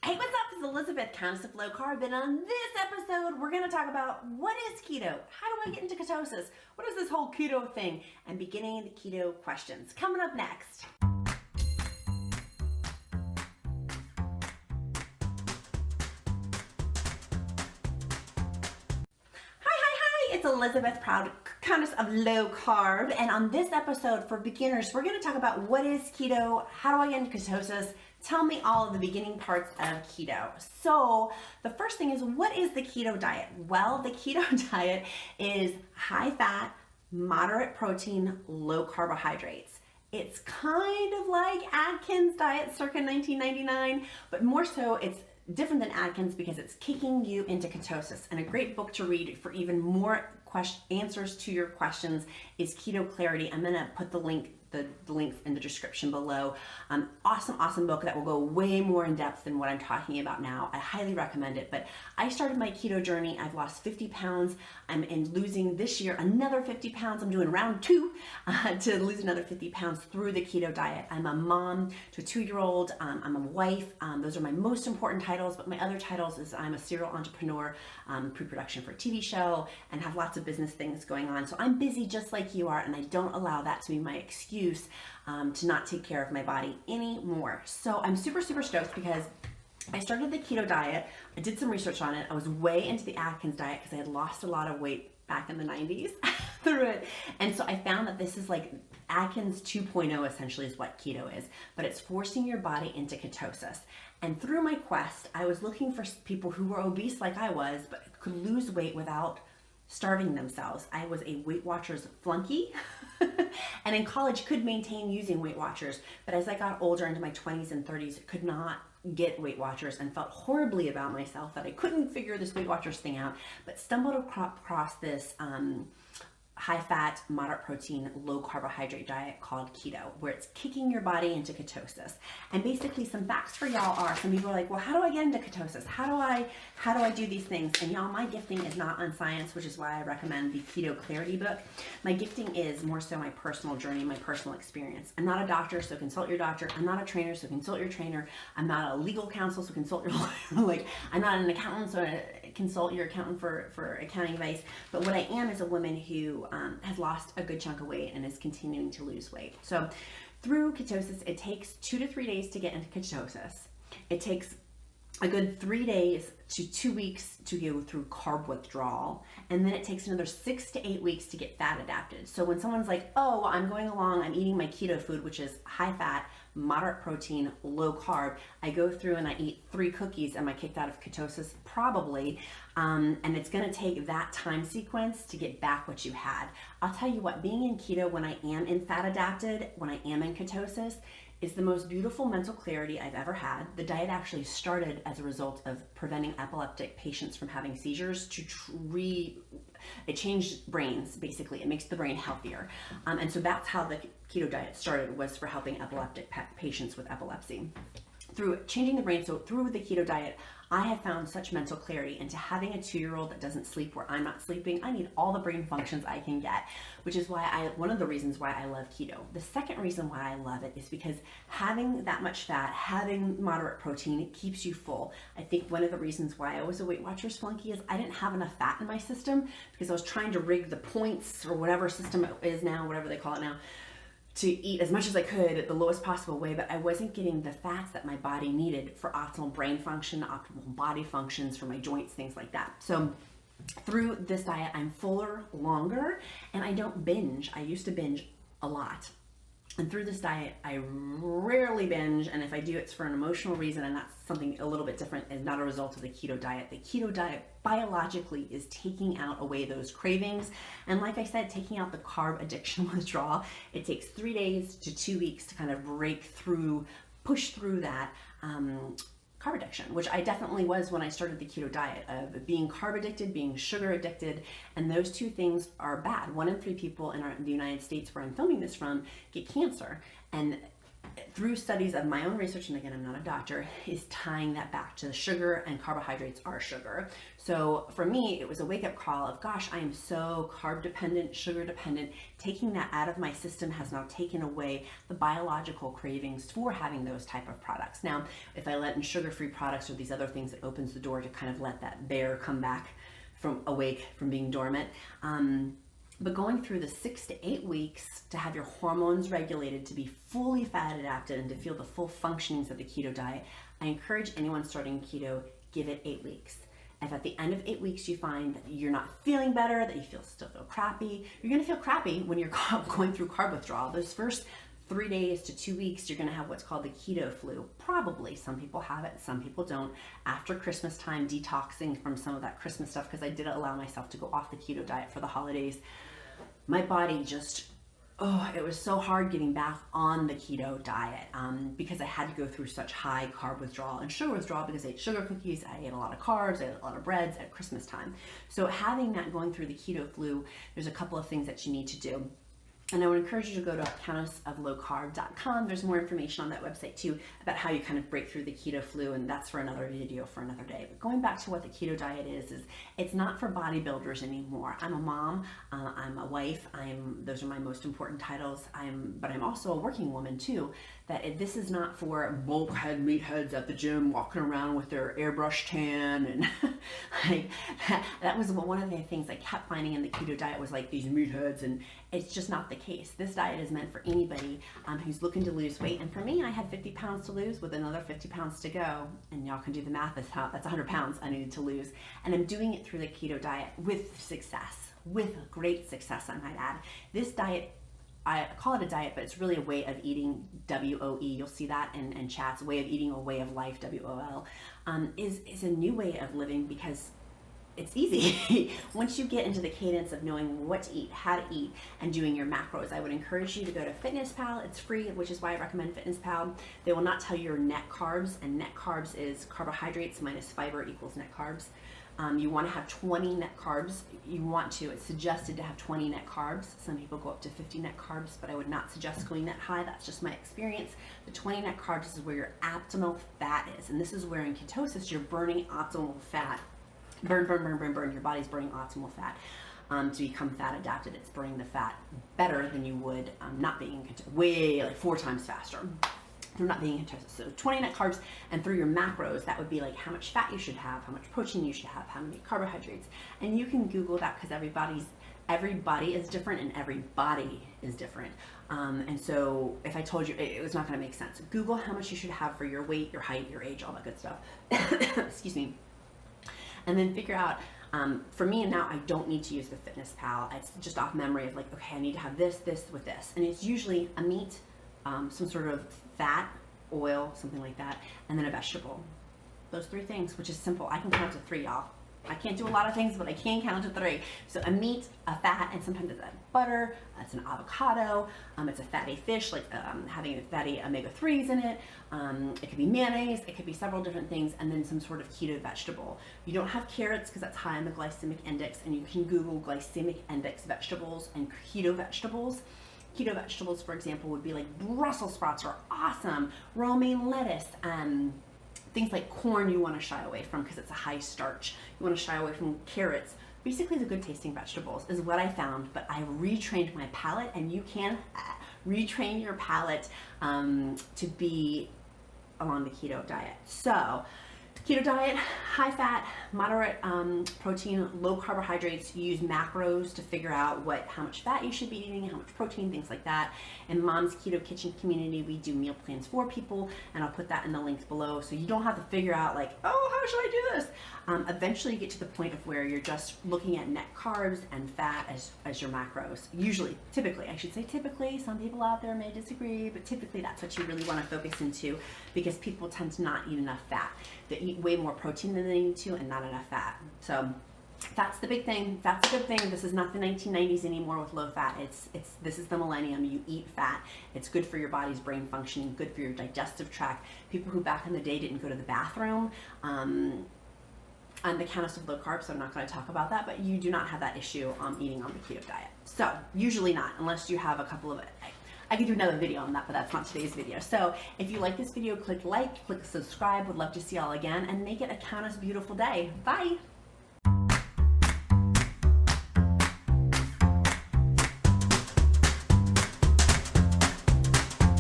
Hey, what's up? It's Elizabeth, Countess of Low Carb, and on this episode, we're going to talk about what is keto? How do I get into ketosis? What is this whole keto thing? And beginning the keto questions. Coming up next. It's Elizabeth, proud Countess of Low Carb, and on this episode for beginners, we're going to talk about what is keto, how do I get into ketosis, tell me all of the beginning parts of keto. So the first thing is, what is the keto diet? Well, the keto diet is high fat, moderate protein, low carbohydrates. It's kind of like Atkins diet circa 1999, but more so it's different than Atkins because it's kicking you into ketosis. And a great book to read for even more answers to your questions is Keto Clarity. I'm gonna put the link in the description below. Awesome book that will go way more in depth than what I'm talking about now. I highly recommend it. But I started my keto journey. I've lost 50 pounds. I'm losing this year another 50 pounds. I'm doing round 2 to lose another 50 pounds through the keto diet. I'm a mom to a 2-year-old. I'm a wife. Those are my most important titles. But my other titles is I'm a serial entrepreneur, pre-production for a TV show, and have lots of business things going on. So I'm busy just like you are, and I don't allow that to be my excuse to not take care of my body anymore. So I'm super stoked because I started the keto diet. I did some research on it. I was way into the Atkins diet because I had lost a lot of weight back in the 90s through it. And so I found that this is like Atkins 2.0 essentially is what keto is, but it's forcing your body into ketosis. And through my quest, I was looking for people who were obese like I was, but could lose weight without starving themselves. I was a Weight Watchers flunky and in college could maintain using Weight Watchers, but as I got older into my 20s and 30s, could not get Weight Watchers and felt horribly about myself that I couldn't figure this Weight Watchers thing out, but stumbled across this high fat, moderate protein, low carbohydrate diet called keto, where it's kicking your body into ketosis. And basically some facts for y'all are, some people are like, well, how do I get into ketosis? How do I do these things? And y'all, my gifting is not on science, which is why I recommend the Keto Clarity book. My gifting is more so my personal journey, my personal experience. I'm not a doctor, so consult your doctor. I'm not a trainer, so consult your trainer. I'm not a legal counsel, so consult your lawyer. Like, I'm not an accountant, so consult your accountant for accounting advice. But what I am is a woman who has lost a good chunk of weight and is continuing to lose weight. So through ketosis, it takes 2 to 3 days to get into ketosis. It takes a good 3 days to 2 weeks to go through carb withdrawal, and then it takes another 6 to 8 weeks to get fat adapted. So when someone's like, oh, well, I'm going along, I'm eating my keto food, which is high fat, moderate protein, low carb, I go through and I eat 3 cookies, am I kicked out of ketosis? Probably. And it's going to take that time sequence to get back what you had. I'll tell you what, being in keto when I am in fat adapted, when I am in ketosis, is the most beautiful mental clarity I've ever had. The diet actually started as a result of preventing epileptic patients from having seizures it changed brains, basically. It makes the brain healthier. And so that's how the keto diet started, was for helping epileptic patients with epilepsy. Through changing the brain, so through the keto diet, I have found such mental clarity into having a 2-year-old that doesn't sleep where I'm not sleeping. I need all the brain functions I can get, which is why one of the reasons why I love keto. The second reason why I love it is because having that much fat, having moderate protein, it keeps you full. I think one of the reasons why I was a Weight Watchers flunky is I didn't have enough fat in my system because I was trying to rig the points or whatever system it is now, whatever they call it now, to eat as much as I could at the lowest possible way, but I wasn't getting the fats that my body needed for optimal brain function, optimal body functions, for my joints, things like that. So through this diet, I'm fuller longer, and I don't binge. I used to binge a lot. And through this diet, I rarely binge, and if I do, it's for an emotional reason, and that's something a little bit different and not a result of the keto diet. The keto diet biologically is taking away those cravings, and like I said, taking out the carb addiction withdrawal. It takes 3 days to 2 weeks to kind of push through that carb addiction, which I definitely was when I started the keto diet, of being carb addicted, being sugar addicted, and those two things are bad. 1 in 3 people in the United States, where I'm filming this from, get cancer. And through studies of my own research, and again, I'm not a doctor, is tying that back to the sugar, and carbohydrates are sugar. So for me, it was a wake-up call of, gosh, I am so carb dependent, sugar dependent. Taking that out of my system has now taken away the biological cravings for having those type of products. Now, if I let in sugar-free products or these other things, it opens the door to kind of let that bear come back from awake from being dormant. But going through the 6 to 8 weeks to have your hormones regulated, to be fully fat adapted, and to feel the full functionings of the keto diet, I encourage anyone starting keto, give it 8 weeks. If at the end of 8 weeks you find that you're not feeling better, that you still feel crappy, you're gonna feel crappy when you're going through carb withdrawal. Those first 3 days to 2 weeks, you're gonna have what's called the keto flu. Probably, some people have it, some people don't. After Christmas time, detoxing from some of that Christmas stuff, because I did allow myself to go off the keto diet for the holidays. My body just, it was so hard getting back on the keto diet because I had to go through such high carb withdrawal and sugar withdrawal, because I ate sugar cookies, I ate a lot of carbs, I ate a lot of breads at Christmas time. So having that going through the keto flu, there's a couple of things that you need to do. And I would encourage you to go to ketosis.com. There's more information on that website too about how you kind of break through the keto flu, and that's for another video for another day. But going back to what the keto diet is it's not for bodybuilders anymore. I'm a mom, I'm a wife, those are my most important titles. But I'm also a working woman too. This is not for bulkhead meatheads at the gym walking around with their airbrush tan, and like that was one of the things I kept finding in the keto diet was like these meatheads, and it's just not the case. This diet is meant for anybody who's looking to lose weight. And for me, I had 50 pounds to lose with another 50 pounds to go, and y'all can do the math. That's 100 pounds I needed to lose, and I'm doing it through the keto diet with success, with great success, I might add. This diet, I call it a diet, but it's really a way of eating, WOE. You'll see that in chats. A way of eating, a way of life, WOL, is a new way of living, because it's easy. Once you get into the cadence of knowing what to eat, how to eat, and doing your macros, I would encourage you to go to FitnessPal. It's free, which is why I recommend FitnessPal. They will not tell you your net carbs, and net carbs is carbohydrates minus fiber equals net carbs. You want to have 20 net carbs. It's suggested to have 20 net carbs. Some people go up to 50 net carbs, but I would not suggest going that high. That's just my experience. The 20 net carbs is where your optimal fat is. And this is where in ketosis, you're burning optimal fat. Burn. Your body's burning optimal fat. To become fat adapted, it's burning the fat better than you would not being in ketosis, like 4 times faster. Through not being in ketosis. So 20 net carbs, and through your macros, that would be like how much fat you should have, how much protein you should have, how many carbohydrates. And you can Google that, because every body is different and every body is different. And so if I told you, it was not going to make sense. Google how much you should have for your weight, your height, your age, all that good stuff. Excuse me. And then figure out, for me now, I don't need to use the FitnessPal. It's just off memory of like, okay, I need to have this with this. And it's usually a meat, some sort of fat, oil, something like that, and then a vegetable. Those 3 things, which is simple. I can count to 3, y'all. I can't do a lot of things, but I can count to 3. So a meat, a fat, and sometimes it's a butter, it's an avocado, it's a fatty fish, like having fatty omega-3s in it. It could be mayonnaise, it could be several different things, and then some sort of keto vegetable. You don't have carrots because that's high on the glycemic index, and you can Google glycemic index vegetables and keto vegetables. Keto vegetables, for example, would be like Brussels sprouts are awesome, romaine lettuce, things like corn you want to shy away from because it's a high starch. You want to shy away from carrots. Basically, the good tasting vegetables is what I found, but I retrained my palate, and you can retrain your palate to be along the keto diet. So, keto diet, high fat, moderate protein, low carbohydrates. You use macros to figure out how much fat you should be eating, how much protein, things like that. In Mom's Keto Kitchen community, we do meal plans for people, and I'll put that in the links below, so you don't have to figure out like, oh, how should I do this? Eventually you get to the point of where you're just looking at net carbs and fat as your macros. Typically, some people out there may disagree, but typically that's what you really want to focus into, because people tend to not eat enough fat. They eat way more protein than they need to and not enough fat. So that's the big thing. That's the good thing. This is not the 1990s anymore with low fat. This is the millennium. You eat fat. It's good for your body's brain functioning, good for your digestive tract. People who back in the day didn't go to the bathroom, on the count of low carbs, so I'm not going to talk about that, but you do not have that issue eating on the keto diet. So usually not, unless you have a couple of I could do another video on that, but that's not today's video. So if you like this video, click like, click subscribe. Would love to see y'all again, and make it a Countess beautiful day. Bye.